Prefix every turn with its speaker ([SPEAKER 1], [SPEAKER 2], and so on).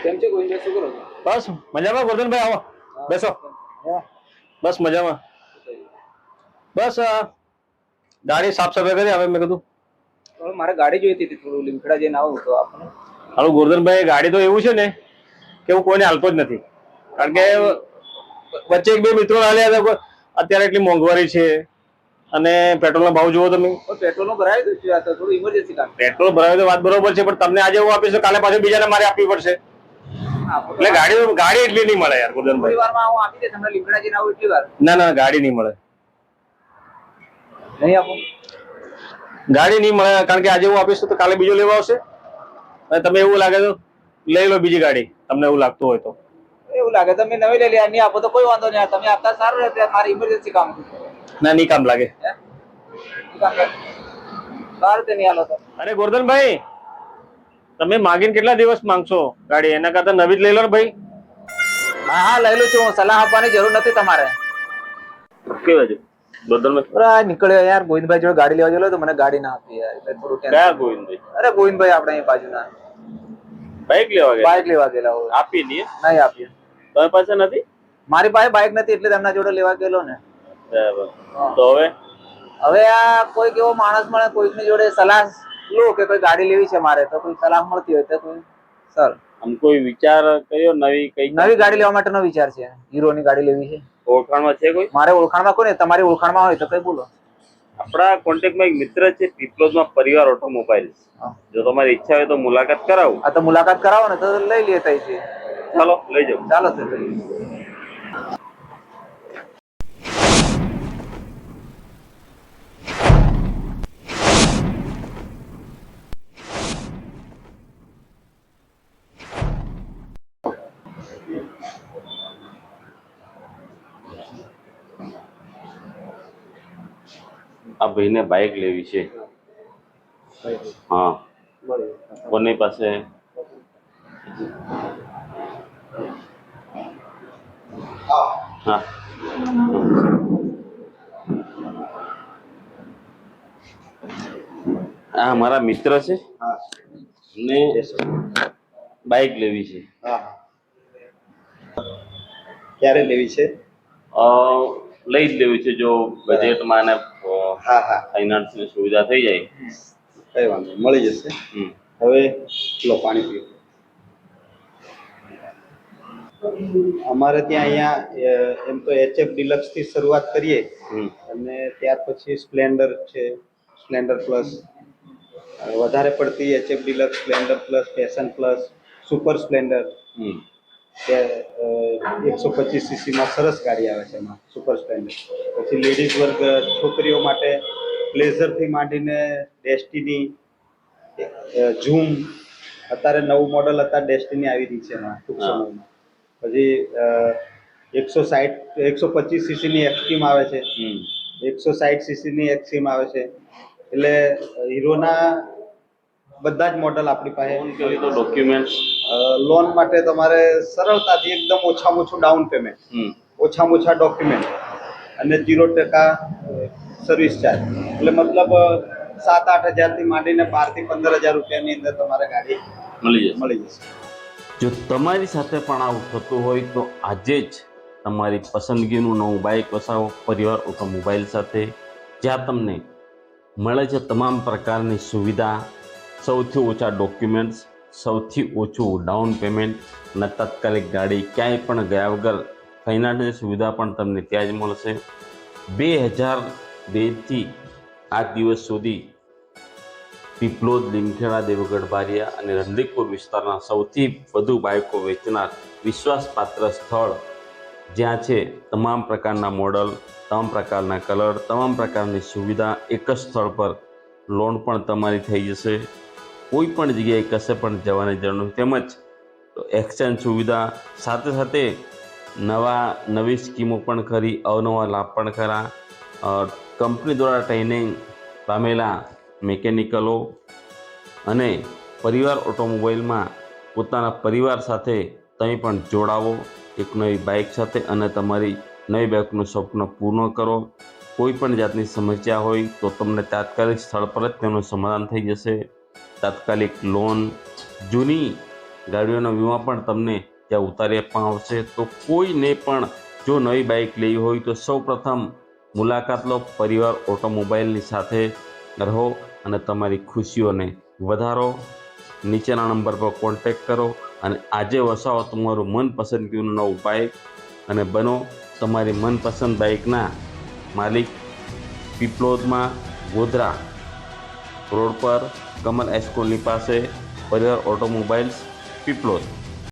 [SPEAKER 1] કેમ છે ગોવિંદભાઈ, શું કરો છો?
[SPEAKER 2] બસ મજામાં ગોરધનભાઈ, આવો બેસો. બસ મજામાં. બસ ગાડી સાફ સફાઈ કરી. હવે મેં કીધું
[SPEAKER 1] મારે ગાડી જોઈતી હતી, થોડું લીમખેડા જઈને આવું તો આપણે.
[SPEAKER 2] હાલો ગોરધનભાઈ, ગાડી તો એવું છે ને કે હું કોઈને હાલતો જ નથી, કારણ કે વચ્ચે એક બે મિત્રો હાલ્યા હતા. અત્યારે એટલી મોંઘવારી છે અને પેટ્રોલનો ભાવ જુઓ તમે.
[SPEAKER 1] પેટ્રોલનું ભરાયું હતું, થોડું ઇમરજન્સી કામ.
[SPEAKER 2] પેટ્રોલ ભરાયું તો વાત બરોબર છે, પણ તમને આજે હું આપીશ તો કાલે પાછું બીજાને મારે આપવી પડશે. એટલે ગાડી એટલી નહીં મળે યાર ગોરધનભાઈ.
[SPEAKER 1] વારમાં હું આપી દે તમને, લીમખેડા જઈને આવું એટલી વાર.
[SPEAKER 2] ના ગાડી નહીં મળે.
[SPEAKER 1] નહીં આપો
[SPEAKER 2] ગાડી નહીં મળે, કારણ કે આજે હું આપીશ તો કાલે બીજો લેવા આવશે. અને તમે એવું લાગે તો લઈ લો બીજી ગાડી, તમને એવું લાગતું હોય તો.
[SPEAKER 1] એવું લાગે તમે નવી લઈ લે, નહીં આપો તો કોઈ વાંધો નહીં. તમે આપતા સારું રહે, મારે ઇમરજન્સી કામ છે.
[SPEAKER 2] ના નહીં કામ લાગે.
[SPEAKER 1] સારું તે નહીં હાલો તો.
[SPEAKER 2] અરે ગોરધનભાઈ, તમે માગીને કેટલા દિવસ માંગશો ગાડી? એના કરતા નવી જ લઈ લો ને ભાઈ.
[SPEAKER 1] હા લઈ લઉં છું, સલાહ આપવાની જરૂર નથી તમારે.
[SPEAKER 2] કેવા છે ગોરધનભાઈ?
[SPEAKER 1] નીકળ્યો યાર, ગોવિંદભાઈ જોડે ગાડી લેવા ગયેલો તો મને ગાડી ના આપી યાર, એટલે થોડું
[SPEAKER 2] કયા ગોવિંદભાઈ?
[SPEAKER 1] અરે ગોવિંદભાઈ આપણે અહીં બાજુના
[SPEAKER 2] બાઇક લેવા ગયા?
[SPEAKER 1] બાઇક લેવા ગયેલા હોય.
[SPEAKER 2] આપી નહીં?
[SPEAKER 1] નહીં આપી.
[SPEAKER 2] તમારી પાસે નથી?
[SPEAKER 1] મારી પાસે બાઇક નથી, એટલે તેમના જોડે લેવા ગયેલો ને.
[SPEAKER 2] બરાબર. તો
[SPEAKER 1] હવે આ કોઈક એવો માણસ મળે, કોઈકની જોડે સલાહ લો કે કોઈ ગાડી લેવી છે મારે, તો કોઈ સલાહ મળતી હોય તો કોઈ સર
[SPEAKER 2] આમ કોઈ વિચાર કર્યો નવી
[SPEAKER 1] નવી ગાડી લેવા માટેનો વિચાર છે? હીરોની ગાડી લેવી છે.
[SPEAKER 2] ઓળખાણમાં છે કોઈ?
[SPEAKER 1] મારે ઓળખાણમાં કોઈ નહીં, તમારી ઓળખાણમાં હોય તો કઈ બોલો.
[SPEAKER 2] આપણા કોન્ટેક્ટમાં એક મિત્ર છે પીપલોદમાં, પરિવાર ઓટોમોબાઈલ્સ. જો તમારી ઈચ્છા હોય તો મુલાકાત કરાવું.
[SPEAKER 1] આ તો મુલાકાત કરાવો ને તો લઈ લઈએ ત્યાંથી.
[SPEAKER 2] ચાલો લઈ જાઓ.
[SPEAKER 1] ચાલો સર.
[SPEAKER 2] આ ભાઈને બાઇક લેવી છે. હા, કોની પાસે? હા, આ મારા મિત્ર છે ને બાઇક લેવી છે.
[SPEAKER 3] ક્યારે લેવી છે?
[SPEAKER 2] લઈ જ લેવી છે, જો બજેટમાં ને ફાઇનાન્સની સુવિધા થઈ જાય.
[SPEAKER 3] કઈ વાંધો મળી જશે. હવે લો પાણી પીઓ. અમારે ત્યાં અહીંયા એમ તો HF ડિલક્સ થી શરૂઆત કરીએ અને ત્યાર પછી સ્પ્લેન્ડર છે, સ્પ્લેન્ડર પ્લસ, વધારે પડતી HF deluxe, Splendor plus, passion plus, super Splendor. 125 સીસીમાં સરસ ગાડી આવે છે એમાં, સુપર સ્પ્લેન્ડર. પછી લેડીઝ વર્ગ, છોકરીઓ માટે પ્લેઝરથી માંડીને ડેસ્ટિની, ઝૂમ, અત્યારે નવું મોડલ અત્યારે ડેસ્ટિની આવી રહી છે એમાં ટૂંક સમયમાં. પછી 125 સીસીની એક્સટ્રીમ આવે છે, 160 સીસીની એક્સટ્રીમ આવે છે. એટલે હીરોના બધા જ મોડલ આપણી પાસે.
[SPEAKER 2] ડોક્યુમેન્ટ
[SPEAKER 3] લોન માટે તમારે સરળતાથી એકદમ ઓછામાં ઓછું ડાઉન પેમેન્ટ, ઓછામાં ઓછા ડોક્યુમેન્ટ અને 0% સર્વિસ ચાર્જ. એટલે મતલબ 7-8 હજારથી માંડીને 12 થી 15 હજાર રૂપિયાની અંદર તમારે ગાડી મળી જશે.
[SPEAKER 4] જો તમારી સાથે પણ આવું થતું હોય તો આજે જ તમારી પસંદગીનું નવું બાઇક વસાવો પરિવાર ઓટોમોબાઈલ સાથે, જ્યાં તમને મળે છે તમામ પ્રકારની સુવિધા, સૌથી ઓછા ડોક્યુમેન્ટ્સ, સૌથી ઓછું ડાઉન પેમેન્ટ અને તાત્કાલિક ગાડી ક્યાંય પણ ગયા વગર ફાઇનાન્સની સુવિધા પણ તમને ત્યાં જ મળશે. 2002થી આ દિવસ સુધી પીપલોદ, લીમખેડા, દેવગઢ બારિયા અને રણદીકપુર વિસ્તારના સૌથી વધુ બાઇકો વેચનાર વિશ્વાસપાત્ર સ્થળ, જ્યાં છે તમામ પ્રકારના મોડલ, તમામ પ્રકારના કલર, તમામ પ્રકારની સુવિધા એક જ સ્થળ પર. લોન પણ તમારી થઈ જશે, કોઈ પણ જગ્યાએ કશે પણ જવાની જરૂર નથી. તેમજ એક્સચેન્જ સુવિધા સાથે સાથે નવી સ્કીમો પણ ખરી, અવનવા લાભ પણ ખરા. કંપની દ્વારા ટ્રેનિંગ પામેલા મિકેનિકલો અને પરિવાર ઓટોમોબાઈલમાં પોતાના પરિવાર સાથે તમે પણ જોડાવો એક નવી બાઇક સાથે અને તમારી નવી બાઇકનું સ્વપ્ન પૂર્ણ કરો. કોઈ પણ જાતની સમસ્યા હોય તો તમને તાત્કાલિક સ્થળ પર જ તેનું સમાધાન થઈ જશે. તાત્કાલિક લોન, જૂની ગાડીઓનો વીમા પણ તમને ત્યાં ઉતારી આપવામાં આવશે. તો કોઈને પણ જો નવી બાઇક લેવી હોય તો સૌપ્રથમ મુલાકાત લો, પરિવાર ઓટોમોબાઈલની સાથે રહો અને તમારી ખુશીઓને વધારો. નીચેના નંબર પર કોન્ટેક્ટ કરો અને આજે વસાવો તમારું મનપસંદગીનું નવું બાઇક અને બનો તમારી મનપસંદ બાઇકના માલિક. પીપલોદમાં ગોધરા રોડ પર કમલ હાઈસ્કૂલની પાસે પરિવાર ઓટોમોબાઈલ્સ, પીપલોદ.